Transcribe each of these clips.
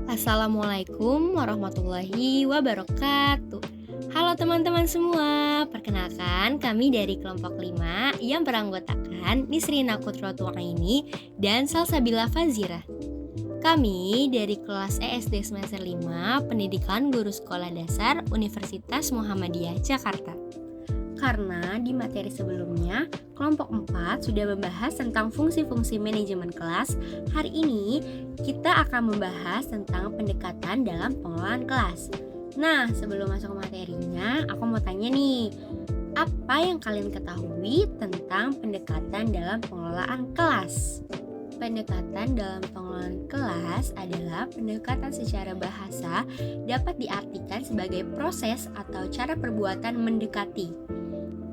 Assalamualaikum warahmatullahi wabarakatuh. Halo teman-teman semua, perkenalkan kami dari kelompok 5 yang beranggotakan Nisrina Kutrotuaini dan Salsabila Fazira. Kami dari kelas ESD semester 5 Pendidikan Guru Sekolah Dasar Universitas Muhammadiyah Jakarta. Karena di materi sebelumnya, kelompok 4 sudah membahas tentang fungsi-fungsi manajemen kelas. Hari ini kita akan membahas tentang pendekatan dalam pengelolaan kelas. Nah, sebelum masuk ke materinya, aku mau tanya nih, apa yang kalian ketahui tentang pendekatan dalam pengelolaan kelas? Pendekatan dalam pengelolaan kelas adalah pendekatan secara bahasa dapat diartikan sebagai proses atau cara perbuatan mendekati.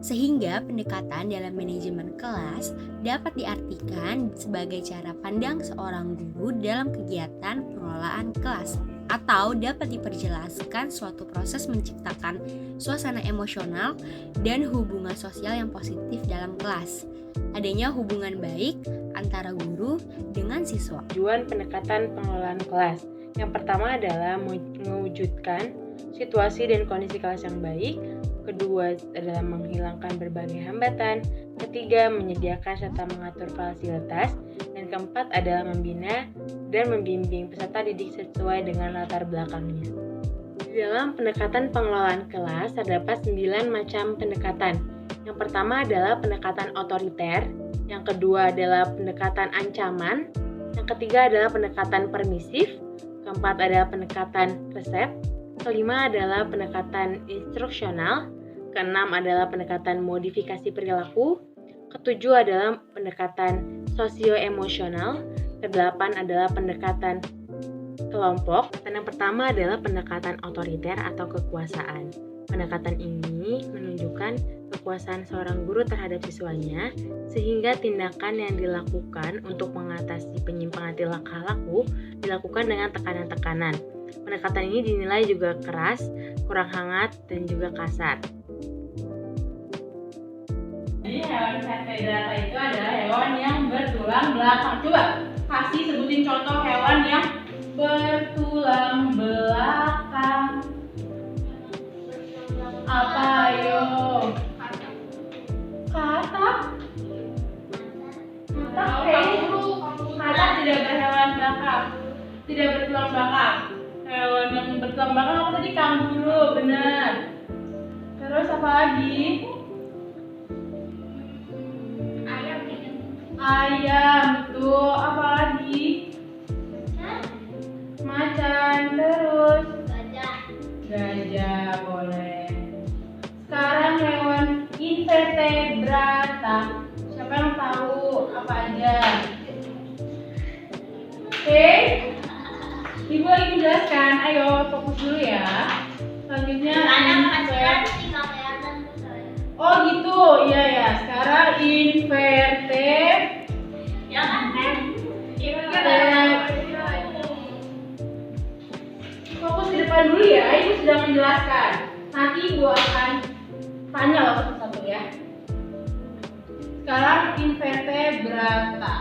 Sehingga pendekatan dalam manajemen kelas dapat diartikan sebagai cara pandang seorang guru dalam kegiatan pengelolaan kelas, atau dapat diperjelaskan suatu proses menciptakan suasana emosional dan hubungan sosial yang positif dalam kelas. Adanya hubungan baik antara guru dengan siswa. Tujuan pendekatan pengelolaan kelas. Yang pertama adalah mewujudkan situasi dan kondisi kelas yang baik. Kedua adalah menghilangkan berbagai hambatan. Ketiga, menyediakan serta mengatur fasilitas. Dan keempat adalah membina dan membimbing peserta didik sesuai dengan latar belakangnya. Di dalam pendekatan pengelolaan kelas terdapat 9 macam pendekatan. Yang pertama adalah pendekatan otoriter. Yang kedua adalah pendekatan ancaman. Yang ketiga adalah pendekatan permisif. Keempat adalah pendekatan resep. Kelima adalah pendekatan instruksional. Keenam adalah pendekatan modifikasi perilaku. Ketujuh adalah pendekatan sosio-emosional. Kedelapan adalah pendekatan kelompok. Dan yang pertama adalah pendekatan otoriter atau kekuasaan. Pendekatan ini menunjukkan kekuasaan seorang guru terhadap siswanya, sehingga tindakan yang dilakukan untuk mengatasi penyimpangan tingkah laku dilakukan dengan tekanan-tekanan. Pendekatan ini dinilai juga keras, kurang hangat, dan juga kasar. Jadi hewan vertebrata itu adalah hewan yang bertulang belakang. Coba kasih sebutin contoh hewan yang bertulang belakang. Apa ayo? Katak. Katak tidak berhewan belakang. Tidak bertulang belakang. Hewan yang bertulang belakang apa tadi? Kanguru, benar. Terus apa lagi? Ayam, betul. Apa lagi? Macan. Terus? Gajah, boleh. Sekarang hewan invertebrata. Siapa yang tahu apa aja? Oke. Ibu lagi menjelaskan. Ayo fokus dulu ya. Selanjutnya oh gitu, iya ya. Sekarang fokus ke depan dulu ya. Ibu sudah menjelaskan. Nanti ibu akan tanya loh satu-satu ya. Sekarang invertebrata.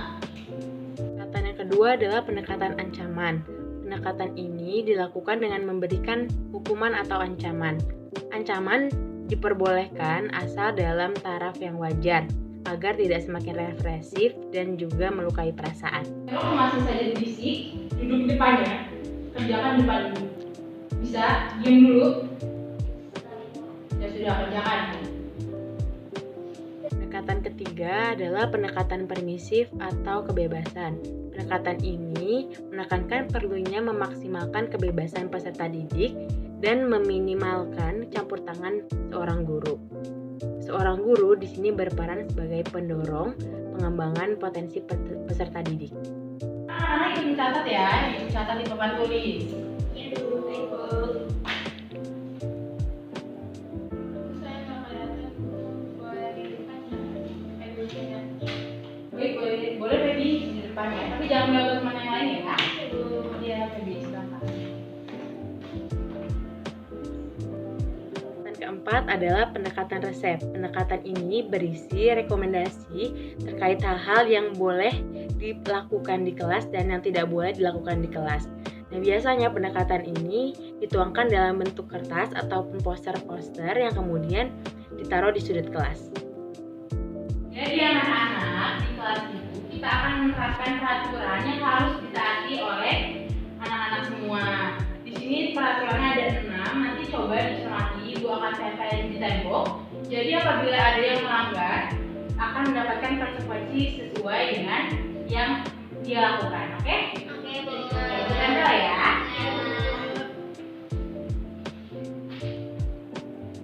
Pendekatan yang kedua adalah pendekatan ancaman. Pendekatan ini dilakukan dengan memberikan hukuman atau ancaman. Ancaman diperbolehkan asal dalam taraf yang wajar, agar tidak semakin represif dan juga melukai perasaan. Kalau masih saja berisik, duduk di depannya, kerjakan depan dulu. Bisa diam dulu. Ya sudah, kerjakan. Pendekatan ketiga adalah pendekatan permisif atau kebebasan. Pendekatan ini menekankan perlunya memaksimalkan kebebasan peserta didik dan meminimalkan campur tangan seorang guru. Seorang guru di sini berperan sebagai pendorong pengembangan potensi peserta didik. Anak-anak ikut mencatat ya, ikut catat di papan tulis. Boleh Feby di depan ya, tapi jangan melihat teman yang lain ya. Iya Feby, silakan. Keempat adalah pendekatan resep. Pendekatan ini berisi rekomendasi terkait hal-hal yang boleh dilakukan di kelas dan yang tidak boleh dilakukan di kelas. Nah, biasanya pendekatan ini dituangkan dalam bentuk kertas ataupun poster-poster yang kemudian ditaruh di sudut kelas. Jadi anak-anak, di kelas itu kita akan menerapkan peraturan yang harus ditaati oleh anak-anak semua. Di sini peraturannya ada 6, nanti coba dicermati, Ibu akan tempelin di tembok. Jadi apabila ada yang melanggar, akan mendapatkan konsekuensi sesuai dengan yang dia lakukan, oke? Oke, Ibu tempel ya.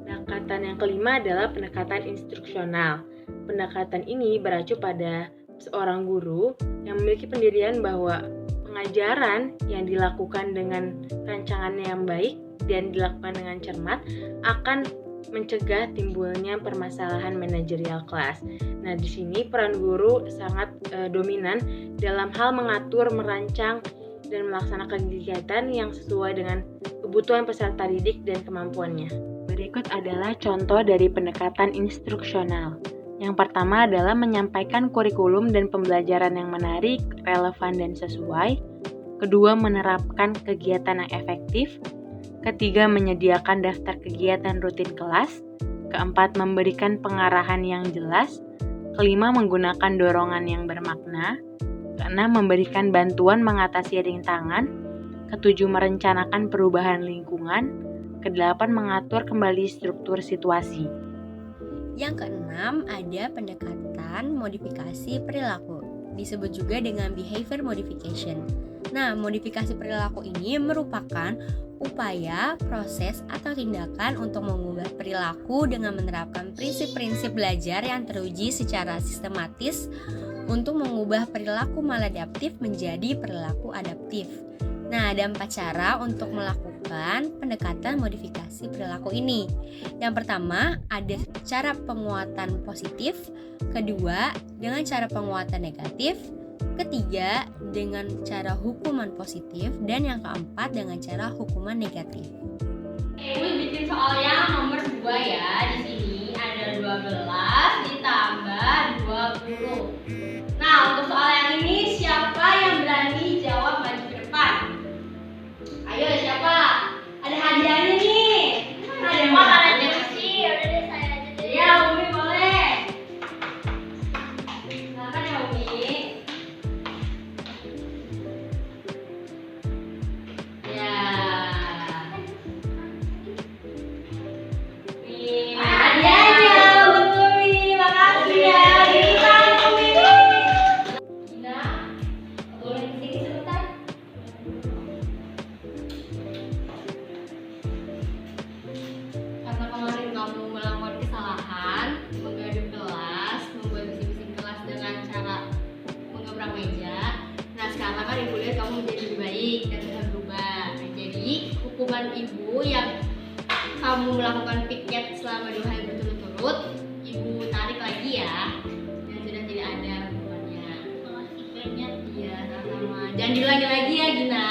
Pendekatan yang kelima adalah pendekatan instruksional. Pendekatan ini beracu pada seorang guru yang memiliki pendirian bahwa pengajaran yang dilakukan dengan rancangan yang baik dan dilakukan dengan cermat akan mencegah timbulnya permasalahan manajerial kelas. Nah, di sini peran guru sangat dominan dalam hal mengatur, merancang, dan melaksanakan kegiatan yang sesuai dengan kebutuhan peserta didik dan kemampuannya. Berikut adalah contoh dari pendekatan instruksional. Yang pertama adalah menyampaikan kurikulum dan pembelajaran yang menarik, relevan, dan sesuai. Kedua, menerapkan kegiatan yang efektif. Ketiga, menyediakan daftar kegiatan rutin kelas. Keempat, memberikan pengarahan yang jelas. Kelima, menggunakan dorongan yang bermakna. Keenam, memberikan bantuan mengatasi rintangan. Ketujuh, merencanakan perubahan lingkungan. Kedelapan, mengatur kembali struktur situasi. Yang keenam, ada pendekatan modifikasi perilaku, disebut juga dengan behavior modification. Nah, modifikasi perilaku ini merupakan upaya, proses, atau tindakan untuk mengubah perilaku dengan menerapkan prinsip-prinsip belajar yang teruji secara sistematis untuk mengubah perilaku maladaptif menjadi perilaku adaptif. Nah, ada 4 cara untuk melakukan pendekatan modifikasi perilaku ini. Yang pertama, ada cara penguatan positif. Kedua, dengan cara penguatan negatif. Ketiga, dengan cara hukuman positif. Dan yang keempat, dengan cara hukuman negatif. Ibu bikin soalnya nomor 2 ya. Di sini ada 12 ditambah 20. Nah, untuk soal yang ini siapa yang berani jawab maju ke depan? Ayo, siapa? Ada hadiahnya nih. Ada yang mau sih? Udah deh, saya aja deh. Ya, Umi boleh. Silakan ya, Umi. Ya. Nih, hadiahnya buat Umi. Makasih ya. Giliran Umi. Gina, boleh kesini sebentar? Karena kemarin kamu melakukan kesalahan, menggaduh kelas, membuat bising-bising kelas dengan cara mengebrak meja. Nah, sekarang kan ibu lihat kamu menjadi lebih baik dan sudah berubah. Nah, jadi hukuman ibu yang kamu melakukan piket selama 2 hari berturut-turut, ibu tarik lagi ya. Dan sudah tidak ada hukumannya. Makasih banyak. Iya, sama-sama. Jangan diulangi lagi ya, Gina.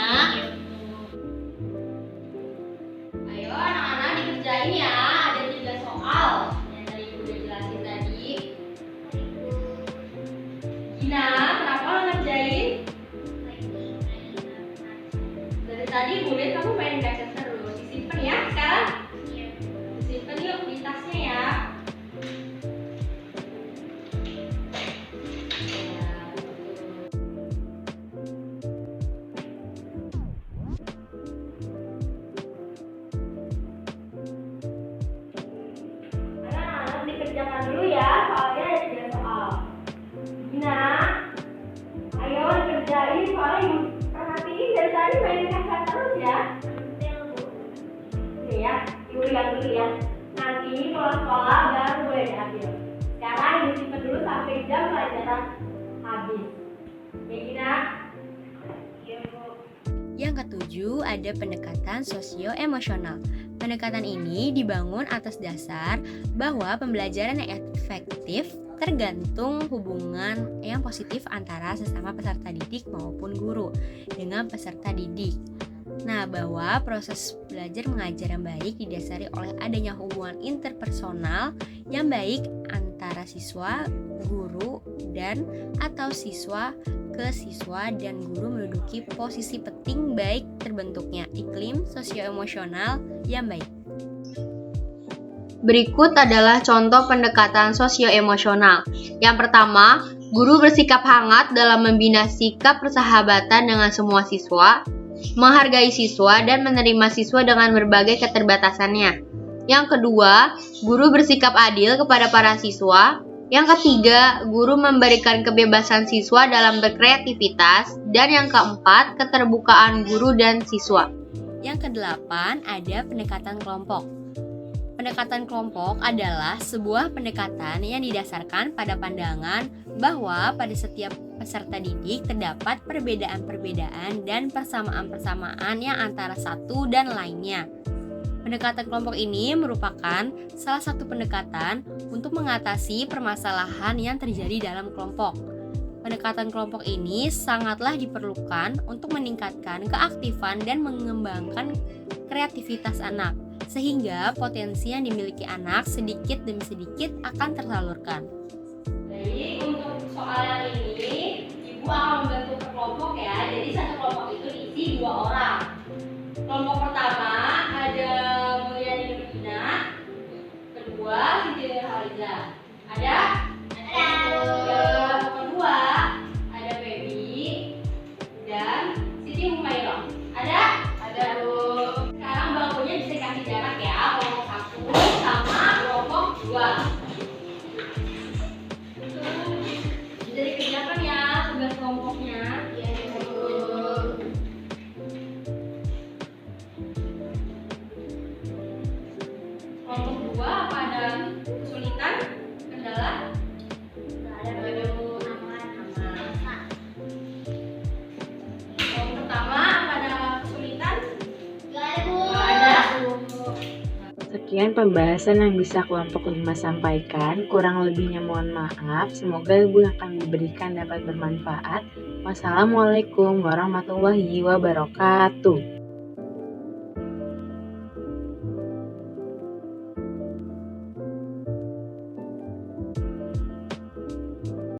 Ayo anak-anak dikerjain ya, ada 3 soal yang tadi ibu udah jelasin tadi. Gina, kenapa lo ngerjain? Dari tadi ibu lihat kamu main gadget terus. Disimpan ya sekarang? Iya. Disimpan yuk di tasnya ya. Ya, betul. Anak-anak dikerjakan dulu ya, soalnya ada 3 soal. Gina, ayo dikerjain soalnya ibu perhatiin dari tadi main kaset terus ya. Nih ya, ibu lihat dulu ya. Nanti pulang sekolah baru boleh diambil. Sekarang ibu simpen dulu sampai jam pelajaran habis. Ya Gina? Iya Bu. Yang ketujuh, ada pendekatan sosio-emosional. Pendekatan ini dibangun atas dasar bahwa pembelajaran yang efektif tergantung hubungan yang positif antara sesama peserta didik maupun guru dengan peserta didik. Nah, bahwa proses belajar mengajar yang baik didasari oleh adanya hubungan interpersonal yang baik antara siswa, guru, dan atau siswa ke siswa dan guru menduduki posisi penting baik terbentuknya iklim sosioemosional yang baik. Berikut adalah contoh pendekatan sosioemosional. Yang pertama, guru bersikap hangat dalam membina sikap persahabatan dengan semua siswa, menghargai siswa dan menerima siswa dengan berbagai keterbatasannya. Yang kedua, guru bersikap adil kepada para siswa. Yang ketiga, guru memberikan kebebasan siswa dalam berkreativitas. Dan yang keempat, keterbukaan guru dan siswa. Yang kedelapan, ada pendekatan kelompok. Pendekatan kelompok adalah sebuah pendekatan yang didasarkan pada pandangan bahwa pada setiap peserta didik terdapat perbedaan-perbedaan dan persamaan-persamaan yang antara satu dan lainnya. Pendekatan kelompok ini merupakan salah satu pendekatan untuk mengatasi permasalahan yang terjadi dalam kelompok. Pendekatan kelompok ini sangatlah diperlukan untuk meningkatkan keaktifan dan mengembangkan kreativitas anak, sehingga potensi yang dimiliki anak sedikit demi sedikit akan tersalurkan. Jadi untuk soal yang ini, Ibu akan membentuk per kelompok ya. Jadi satu kelompok itu diisi 2 orang. Kelompok pertama ada Mulyani Nurina, kedua Siti Nurhaliza. Ada? Kelompok kedua ada Feby dan Siti Humairah. Ada? Ada Bu. Sekarang bangkunya bisa kasih jarak ya, kelompok 1 sama kelompok 2. Bisa dikerjakan ya tugas kelompoknya. Iya, betul. Kelompok 2 apa ada kesulitan, kendala? Ada aman. Kelompok pertama apa ada kesulitan? Nggak ada. Sekian pembahasan yang bisa kelompok 5 sampaikan. Kurang lebihnya mohon maaf. Semoga ilmu yang kami berikan dapat bermanfaat. Wassalamualaikum warahmatullahi wabarakatuh.